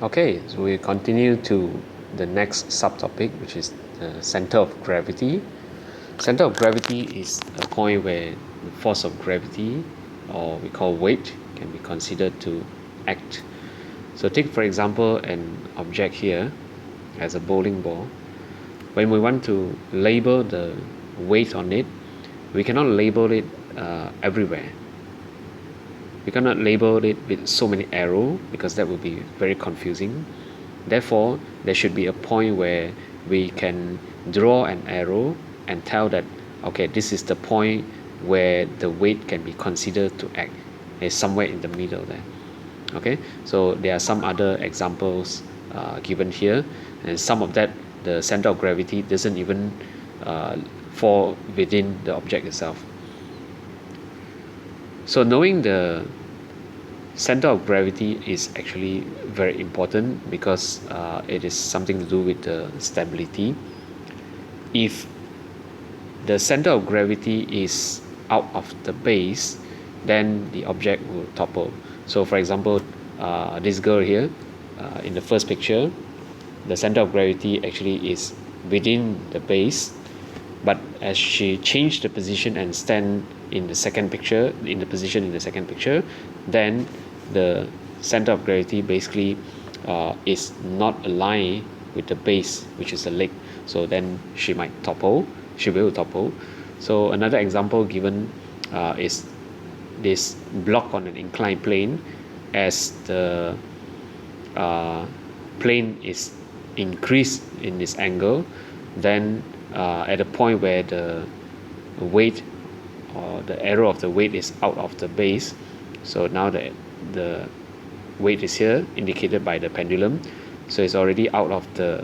Okay, so we continue to the next subtopic, which is the center of gravity. Center of gravity is a point where the force of gravity, or we call weight, can be considered to act. So take for example an object here as a bowling ball. When we want to label the weight on it, we cannot label it everywhere. We cannot label it with so many arrows because that would be very confusing. Therefore, there should be a point where we can draw an arrow and tell that, okay, this is the point where the weight can be considered to act. It's somewhere in the middle there. Okay, so there are some other examples given here, and some of that, the center of gravity doesn't even fall within the object itself. So knowing the center of gravity is actually very important because it is something to do with the stability. If the center of gravity is out of the base, then the object will topple. So for example, this girl here in the first picture, the center of gravity actually is within the base, but as she changed the position and stand in the second picture, in the position in the second picture, then the center of gravity basically is not aligned with the base, which is the leg. So then she might topple, she will topple. So another example given is this block on an inclined plane. As the plane is increased in this angle, then at a point where the weight or the arrow of the weight is out of the base, so now the weight is here indicated by the pendulum, so it's already out of the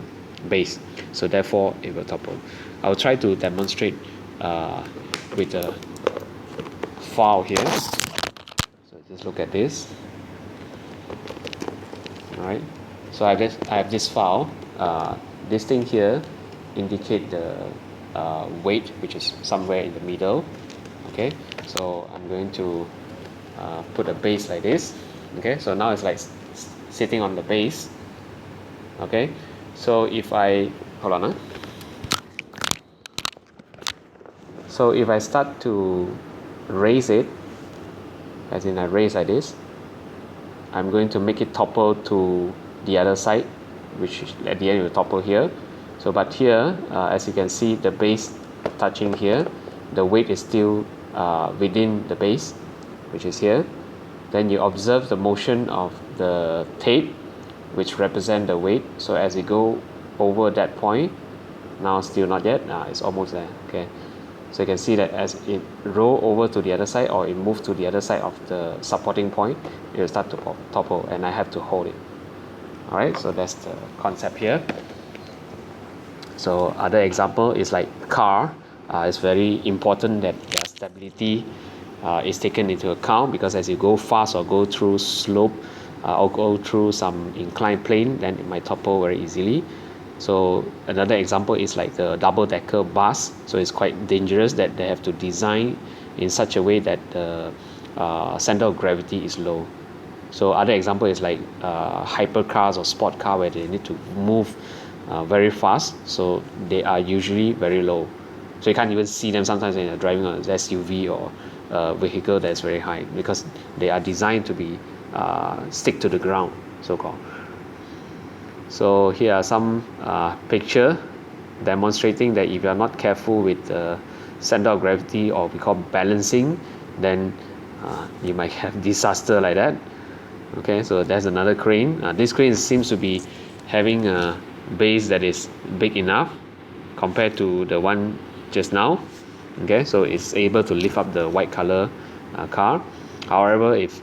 base, so therefore it will topple. I'll try to demonstrate with a file here. So just look at this. Alright, so I have this file. This thing here indicate the weight, which is somewhere in the middle. Okay, so I'm going to put a base like this. Okay, so now it's like sitting on the base. Okay, so if I hold on. So if I start to raise it, as in I raise like this, I'm going to make it topple to the other side, which at the end will topple here. So but here, as you can see, the base touching here, the weight is still within the base, which is here. Then you observe the motion of the tape, which represent the weight. So as you go over that point, now still not yet, it's almost there. Okay, so you can see that as it roll over to the other side, or it move to the other side of the supporting point, it will start to topple, and I have to hold it. Alright, so that's the concept here. So other example is like car. It's very important that their stability is taken into account, because as you go fast or go through slope or go through some inclined plane, then it might topple very easily. So another example is like the double-decker bus. So it's quite dangerous that they have to design in such a way that the center of gravity is low. So other example is like hypercars or sport car, where they need to move very fast, so they are usually very low. So you can't even see them sometimes when you're driving on an SUV or a vehicle that's very high, because they are designed to be stick to the ground, so-called. So here are some picture demonstrating that if you are not careful with the center of gravity, or we call balancing, then you might have disaster like that. Okay, so that's another crane. This crane seems to be having a base that is big enough compared to the one just now. Okay, so it's able to lift up the white color car. However, if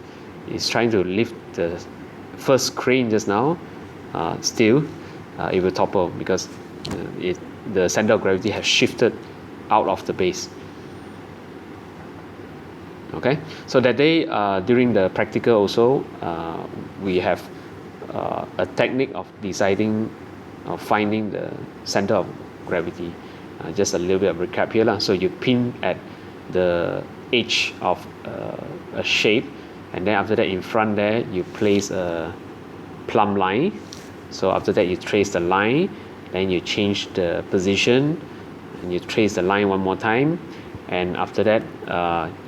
it's trying to lift the first crane just now, still it will topple, because the center of gravity has shifted out of the base. Okay, so that day during the practical also, we have a technique of deciding, of finding the center of gravity. Just a little bit of recap here lah. So you pin at the edge of a shape, and then after that in front there you place a plumb line. So after that you trace the line, then you change the position and you trace the line one more time, and after that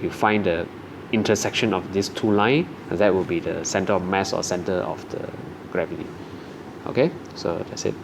you find the intersection of these two lines, and that will be the center of mass or center of the gravity. Okay, so that's it.